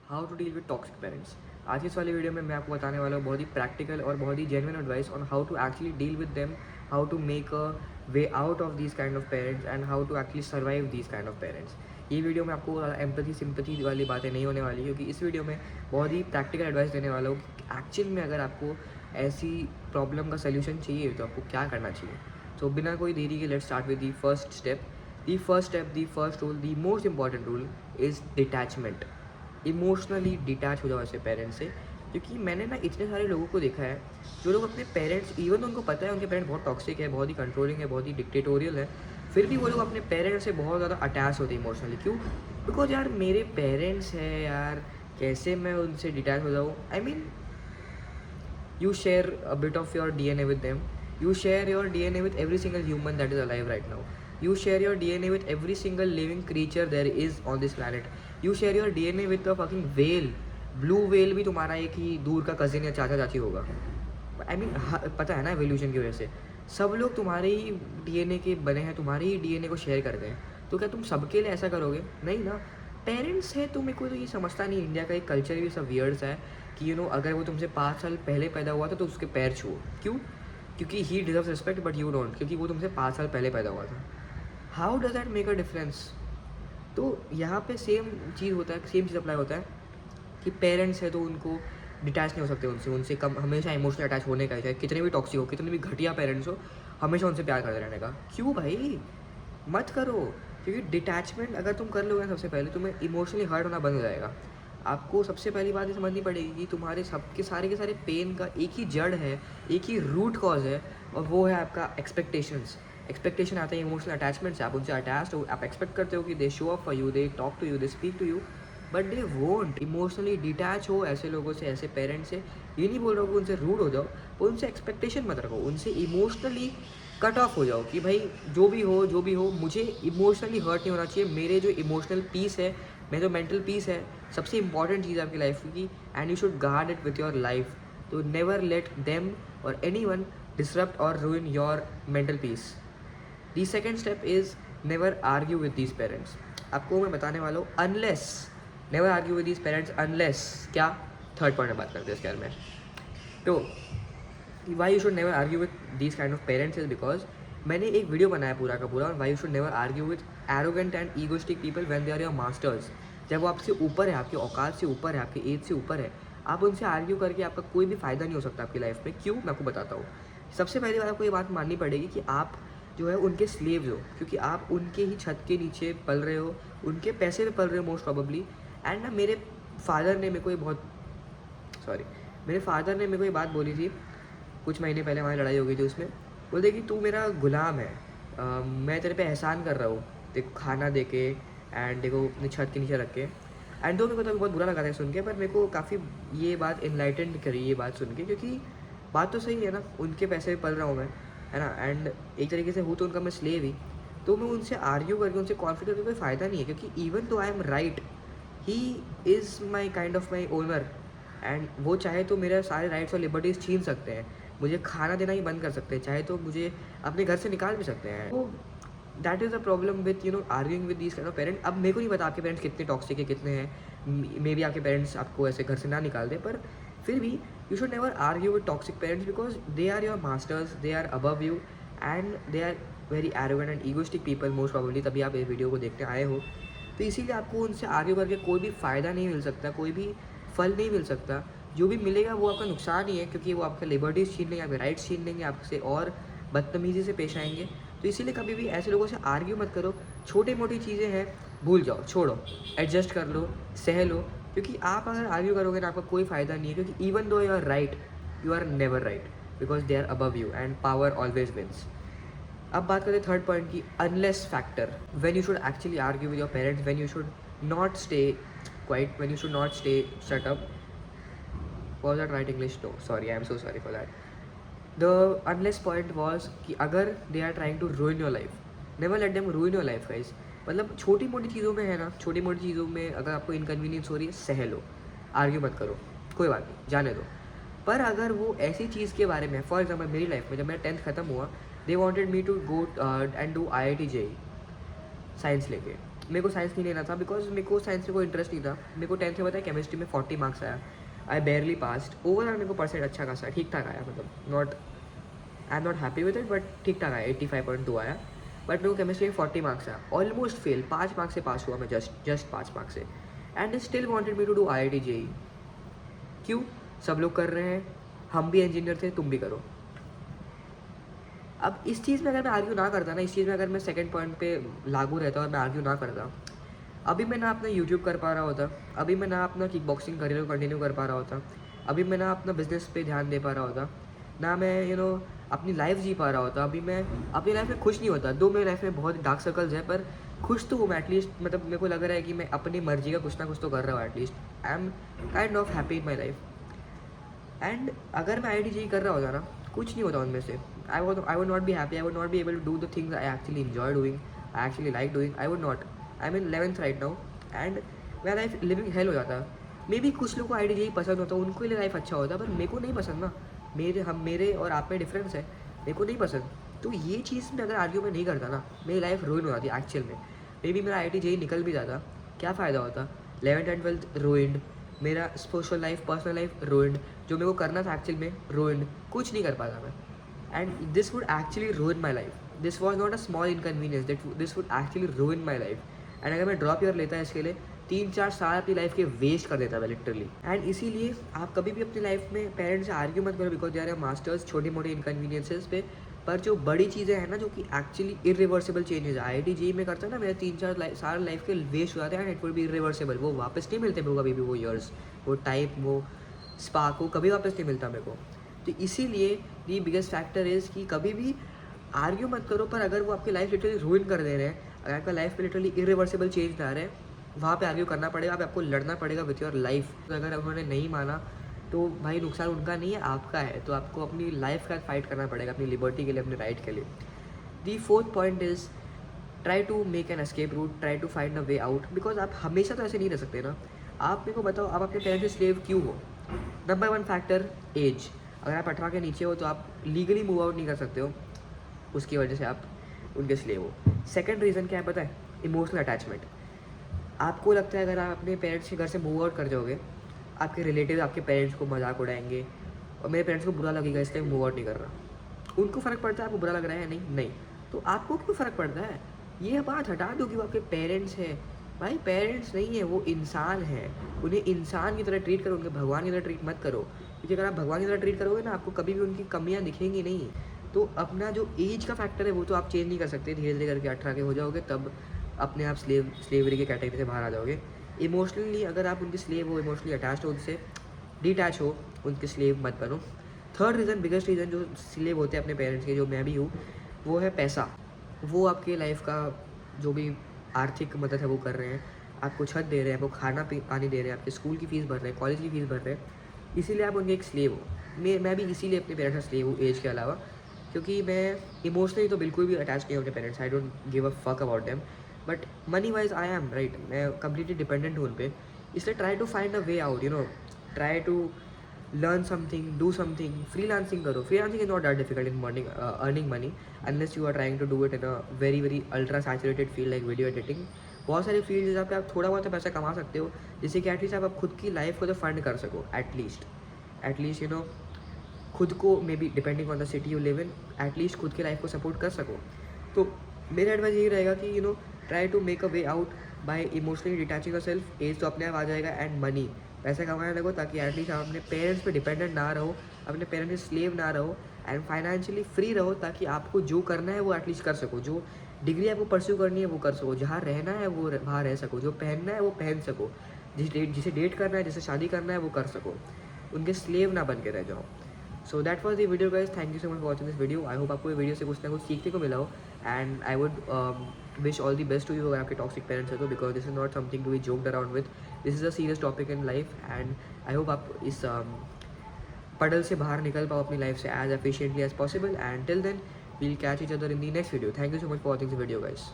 How to deal with toxic parents. आज इस वाली वीडियो में मैं आपको बताने वाला हूँ बहुत ही प्रैक्टिकल और बहुत ही genuine advice on how to actually deal with them, how to make a way out of these kind of parents and how to actually survive these kind of parents. ये वीडियो में आपको empathy sympathy वाली बातें नहीं होने वाली, क्योंकि इस वीडियो में बहुत ही प्रैक्टिकल एडवाइस देने वाला हूँ कि एक्चुअल में अगर आपको ऐसी प्रॉब्लम का सोल्यूशन चाहिए तो आपको क्या करना चाहिए। तो बिना कोई देरी के let's start with the first step. The first step, the first rule, the most important rule is detachment. Emotionally detach हो जाओ ऐसे पेरेंट्स से, क्योंकि मैंने ना इतने सारे लोगों को देखा है जो लोग अपने पेरेंट्स, इवन तो उनको पता है उनके पेरेंट्स बहुत टॉक्सिक है, बहुत ही कंट्रोलिंग है, बहुत ही डिक्टेटोरियल है, फिर भी वो लोग अपने पेरेंट्स से बहुत ज़्यादा अटैच होते हैं इमोशनली। क्यों? बिकॉज यार मेरे पेरेंट्स हैं यार, कैसे मैं उनसे डिटैच हो जाऊँ। I mean you share a bit of your DNA with them. You share your DNA with every single human that is alive right now. You share your DNA with every single living creature there is on this planet. You share your DNA with the fucking whale. Blue whale भी तुम्हारा एक ही दूर का cousin या चाचा चाची होगा। I mean पता है ना, एवोल्यूशन की वजह से सब लोग तुम्हारे ही डीएनए के बने हैं, तुम्हारे ही डीएनए को शेयर करते हैं। तो क्या तुम सबके लिए ऐसा करोगे? नहीं ना। पेरेंट्स है तो मेरे को तो ये समझता नहीं, इंडिया का एक कल्चर भी सब वियर्ड सा है कि अगर वो तुमसे 5 साल पहले पैदा हुआ था तो उसके पैर छुओ। क्यों? क्योंकि he deserve respect but you don't, क्योंकि वो तुमसे 5 साल पहले पैदा हुआ था। How does that make a difference? तो यहाँ पे सेम चीज़ होता है, सेम चीज़ अप्लाई होता है कि पेरेंट्स है तो उनको डिटैच नहीं हो सकते उनसे, उनसे कम हमेशा इमोशनल अटैच होने का है, चाहे कितने भी टॉक्सिक हो, कितने भी घटिया पेरेंट्स हो, हमेशा उनसे प्यार करते रहने का। क्यों भाई? मत करो, क्योंकि डिटैचमेंट अगर तुम कर लोगे सबसे पहले तुम्हें इमोशनली हर्ट होना बंद हो जाएगा। आपको सबसे पहली बात ये समझनी पड़ेगी कि तुम्हारे सबके सारे के सारे पेन का एक ही जड़ है, एक ही रूट कॉज है, और वो है आपका एक्सपेक्टेशंस। एक्सपेक्टेशन आते हैं इमोशनल अटैचमेंट से। आप उनसे अटैच हो, आप एक्सपेक्ट करते हो कि they show up for you, they talk to you, they speak to you, but they won't emotionally detach हो ऐसे लोगों से, ऐसे पेरेंट्स से। ये नहीं बोल रहा हूँ कि उनसे रूड हो जाओ, पर उनसे एक्सपेक्टेशन मत रखो, उनसे इमोशनली कट ऑफ हो जाओ कि भाई जो भी हो मुझे इमोशनली हर्ट नहीं होना चाहिए। मेरे जो इमोशनल पीस है, मेरा जो मेंटल पीस है, सबसे इंपॉर्टेंट चीज़ आपकी लाइफ की, and you should guard it with your life. तो नेवर लेट देम और एनी वन डिसरप्ट और ruin your mental peace. The second step is never argue with these parents. आपको मैं बताने वाला हूँ unless, never argue with these parents unless क्या, third point में बात करते हैं इसके बारे में। तो Y you should never argue with these kind of parents is because मैंने एक वीडियो बनाया पूरा का पूरा, why you should never argue with arrogant and egoistic people when they are your masters. जब वो आपसे ऊपर है, आपकी औकात से ऊपर है, आपकी एज से ऊपर है, आप उनसे आर्ग्यू करके आपका कोई भी फ़ायदा नहीं हो सकता आपकी लाइफ में। क्यों? मैं आपको बताता हूँ। सबसे पहली बात आपको ये बात माननी पड़ेगी कि आप जो है उनके स्लेव्स हो, क्योंकि आप उनके ही छत के नीचे पल रहे हो, उनके पैसे पे पल रहे हो मोस्ट प्रॉबली। एंड ना मेरे फादर ने मेरे को ये बहुत सॉरी मेरे फादर ने मेरे को ये बात बोली थी कुछ महीने पहले, हमारी लड़ाई हो गई थी उसमें। बोलते कि तू मेरा गुलाम है, मैं तेरे पे एहसान कर रहा हूँ, देखो खाना दे के एंड देखो अपनी छत के नीचे रख के। एंड तो मेरे को तो बहुत बुरा लगा था सुन के, पर मेरे को काफ़ी ये बात इनलाइटेंड करी ये बात सुन के, क्योंकि बात तो सही है ना, उनके पैसे पे पल रहा हूँ मैं, है ना, एंड एक तरीके से हूँ तो उनका मैं स्लेव ही। तो मैं उनसे आर्ग्यू करके, उनसे कॉन्फ्लिक्ट करके कोई फ़ायदा नहीं है, क्योंकि इवन तो आई am right, he is my kind of my owner, and वो चाहे तो मेरे सारे राइट्स और लिबर्टीज़ छीन सकते हैं, मुझे खाना देना ही बंद कर सकते हैं, चाहे तो मुझे अपने घर से निकाल भी सकते हैं। तो that is the problem with arguing with these kind of parent. अब मेरे को नहीं पता आपके पेरेंट्स कितने टॉक्सिक है, कितने हैं, मे बी आपके पेरेंट्स आपको ऐसे घर से ना निकाल दें, पर फिर भी you should never argue with toxic parents because they are your masters, they are above you, and they are very arrogant and egoistic people most probably, तभी आप इस वीडियो को देखते आए हो। तो इसीलिए आपको उनसे आर्ग्यू करके कोई भी फ़ायदा नहीं मिल सकता, कोई भी फल नहीं मिल सकता। जो भी मिलेगा वो आपका नुकसान ही है, क्योंकि वो आपका लिबर्टीज़ छीन लेंगे, आपके राइट्स छीन लेंगे, आपसे और बदतमीज़ी से पेश आएंगे। तो इसीलिए कभी भी ऐसे लोगों से आर्ग्यू मत करो। छोटी मोटी चीज़ें हैं, भूल जाओ, छोड़ो, एडजस्ट कर लो, सह लो, क्योंकि आप अगर आर्ग्यू करोगे ना आपका कोई फ़ायदा नहीं है, क्योंकि even though you are right, you are never right, because they are above you and power always wins. अब बात करते हैं थर्ड पॉइंट की, unless factor. When you should actually argue with your parents, when you should not stay quiet, when you should not stay shut up. Was that right English? No, sorry, I am so sorry for that. The unless point was कि अगर they are trying to ruin your life, never let them ruin your life guys। मतलब छोटी मोटी चीज़ों में है ना, छोटी मोटी चीज़ों में अगर आपको इनकन्वीनियंस हो रही है, सह लो, आर्ग्यू मत करो, कोई बात नहीं, जाने दो। पर अगर वो ऐसी चीज़ के बारे में, फॉर एग्जाम्पल मेरी लाइफ में जब मेरा 10th खत्म हुआ, they wanted me to go and do IIT JEE science लेके, मेरे को साइंस नहीं लेना था बिकॉज मेरे को साइंस में कोई इंटरेस्ट नहीं था। मेरे को 10th में पता है केमिस्ट्री में 40 मार्क्स आया। आई बेयरली पास्ड। ओवरऑल मेरे को परसेंट अच्छा खासा ठीक ठाक आया, मतलब not, I am not happy with it, but ठीक ठाक आया, 85.2 आया। बट मेरे को केमिस्ट्री में 40 मार्क्स आया, ऑलमोस्ट फेल, 5 मार्क्स से पास हुआ मैं, जस्ट 5 मार्क्स से। And they still wanted me to do IIT JEE। क्यों? सब लोग कर रहे हैं, हम भी इंजीनियर थे, तुम भी करो। अब इस चीज़ में अगर मैं आर्ग्यू ना करता ना, इस चीज़ में अगर मैं सेकंड पॉइंट पे लागू रहता और मैं आर्ग्यू ना करता, अभी मैं ना अपना यूट्यूब कर पा रहा होता, अभी मैं ना अपना किक बॉक्सिंग करियर को कंटिन्यू कर पा रहा होता, अभी मैं ना अपना बिजनेस पे ध्यान दे पा रहा होता, ना मैं अपनी लाइफ जी पा रहा होता, अभी मैं अपनी लाइफ में खुश नहीं होता। दो मेरी लाइफ में बहुत डार्क सर्कल्स है, पर खुश तो हूँ मैं एटलीस्ट, मतलब मेरे को लग रहा है कि मैं अपनी मर्जी का कुछ ना कुछ तो कर रहा हूँ at least. I am kind of happy in my life. And अगर मैं IIT JEE कर रहा होता ना, कुछ नहीं होता उनमें से। I would not be happy, I would not be able to do the things I actually enjoy doing, I actually like doing, I would not. I am in 11th right now and मेरा life living hell हो जाता। May be कुछ लोगों को IIT JEE पसंद होता, उनको लिए लाइफ अच्छा होता, पर मेरे को नहीं पसंद ना। मेरे और आप में डिफरेंस है, मेरे को नहीं पसंद। तो ये चीज़ में अगर आर्ग्यू में नहीं करता ना, मेरी लाइफ रुइन हो जाती एक्चुअल में। मे बी मेरा IIT JEE निकल भी जाता, क्या फ़ायदा होता? 11th एंड 12th रुइंड, मेरा social life, personal life ruined, जो मेरे को करना था एक्चुअल में रुइंड, कुछ नहीं कर पाता मैं। And this would actually ruin my life. This was not a small inconvenience, this would actually ruin my life. And अगर मैं ड्रॉप ईयर लेता है इसके लिए 3-4 साल अपनी लाइफ के वेस्ट कर देता है लिटरली। एंड इसीलिए आप कभी भी अपनी लाइफ में पेरेंट्स से आर्ग्यू मत करो, बिकॉज दे आर मास्टर्स छोटी मोटी इनकन्वीनियंसेस पे। पर जो बड़ी चीज़ें हैं ना, जो कि actually irreversible changes IIT JEE में करता है ना, मेरे 3-4 साल लाइफ के वेस्ट हो जाते हैं। And it will be irreversible, वो वापस नहीं मिलते मेरे को कभी भी, वो ईयर्स, वो टाइप, वो स्पार्क, वो कभी वापस नहीं मिलता मेरे को। तो इसीलिए दी बिगेस्ट फैक्टर इज़ कि कभी भी आर्ग्यू मत करो, पर अगर वो आपकी लाइफ लिटरली रूइन कर दे रहे हैं, अगर आपका लाइफ में लिटरली इरिवर्सिबल चेंज ला रहे हैं, वहाँ पे आर्ग्यू करना पड़ेगा, आपको लड़ना पड़ेगा विथ योर लाइफ। अगर उन्होंने नहीं माना तो भाई नुकसान उनका नहीं है, आपका है। तो आपको अपनी लाइफ का फाइट करना पड़ेगा, अपनी लिबर्टी के लिए, अपने राइट के लिए। The fourth point is try to make an escape route, try to find a way out, because आप हमेशा तो ऐसे नहीं रह सकते ना। आप मेरे को बताओ, आप अपने पेरेंट्स से स्लेव क्यों हो? Number 1 factor age. अगर आप 18 के नीचे हो तो आप लीगली मूव आउट नहीं कर सकते हो, उसकी वजह से आप उनके स्लेव हो। सेकंड रीज़न क्या है पता है? Emotional attachment. आपको लगता है अगर आप अपने पेरेंट्स के घर से मूव आउट कर जाओगे, आपके रिलेटिव आपके पेरेंट्स को मजाक उड़ाएंगे और मेरे पेरेंट्स को बुरा लगेगा, इसलिए मूव आउट नहीं कर रहा। उनको फ़र्क पड़ता है आपको बुरा लग रहा है? नहीं नहीं। तो आपको क्यों फ़र्क पड़ता है? ये बात हटा दो कि वो आपके पेरेंट्स हैं। भाई पेरेंट्स नहीं है, वो इंसान है, उन्हें इंसान की तरह ट्रीट करो, उनके भगवान की तरह ट्रीट मत करो। क्योंकि अगर आप भगवान की तरह ट्रीट करोगे ना, आपको कभी भी उनकी कमियाँ दिखेंगी नहीं। तो अपना जो एज का फैक्टर है वो तो आप चेंज नहीं कर सकते, धीरे धीरे करके 18 के हो जाओगे तब अपने आप स्लेवरी के कैटेगरी से बाहर आ जाओगे। इमोशनली अगर आप उनके स्लेव हो, इमोशनली अटैच हो, उनसे डिटैच हो, उनके स्लेव मत बनो। थर्ड रीज़न, बिगेस्ट रीज़न जो स्लेव होते हैं अपने पेरेंट्स के, जो मैं भी हूँ, वो है पैसा। वो आपके लाइफ का जो भी आर्थिक मदद है वो कर रहे हैं, आपको छत दे रहे हैं, आपको खाना पानी दे रहे हैं, आपके स्कूल की फ़ीस भर रहे हैं, कॉलेज की फ़ीस भर रहे हैं, इसीलिए आप उनके एक स्लेव हो। मैं भी इसीलिए अपने पेरेंट्स का स्लेव हूँ एज के अलावा, क्योंकि मैं इमोशनली तो बिल्कुल भी अटैच नहीं हूँ अपने parents. I don't give a fuck about them, but money wise I am right, मैं कम्प्लीटली डिपेंडेंट हूँ उन पर। इसलिए try to find a way out, try to learn something, do something, freelancing करो। freelancing is not that difficult in earning money unless you are trying to do it in a very very ultra saturated field like video editing। बहुत सारी field जहाँ पे आप थोड़ा बहुत पैसा कमा सकते हो, जिससे कि एटलीस्ट आप खुद की लाइफ को तो फंड कर सको, एटलीस्ट खुद को, may be depending on the city you live in, at least खुद की लाइफ को सपोर्ट कर सको। तो मेरा एडवाइस यही रहेगा कि try to make a way out by emotionally detaching yourself. As तो अपने आप आ जाएगा, एंड मनी, पैसा कमाने लगो, ताकि एटलीस्ट आप अपने पेरेंट्स पे डिपेंडेंट ना रहो, अपने पेरेंट्स के स्लेव ना रहो, एंड फाइनेंशियली फ्री रहो, ताकि आपको जो करना है वो एटलीस्ट कर सको, जो डिग्री आपको परस्यू करनी है वो कर सको, जहाँ रहना है वो वहाँ रह सको, जो पहनना है वो पहन सको, जिसे डेट करना है, जिसे शादी करना है वो कर सको, उनके स्लेव ना बन के रह जाओ। So that was the video guys, thank you so much for watching this video. I hope आपको ये वीडियो से कुछ ना कुछ सीखने को मिला हो, and I would wish all the best to you अगर आपके टॉक्सिक पेरेंट्स है तो, because this is not something to be joked around with, this is a serious topic in life. And I hope आप इस पडल से बाहर निकल पाओ अपनी लाइफ से as efficiently as possible. And till then we'll catch each other in the next video. Thank you so much for watching this video guys.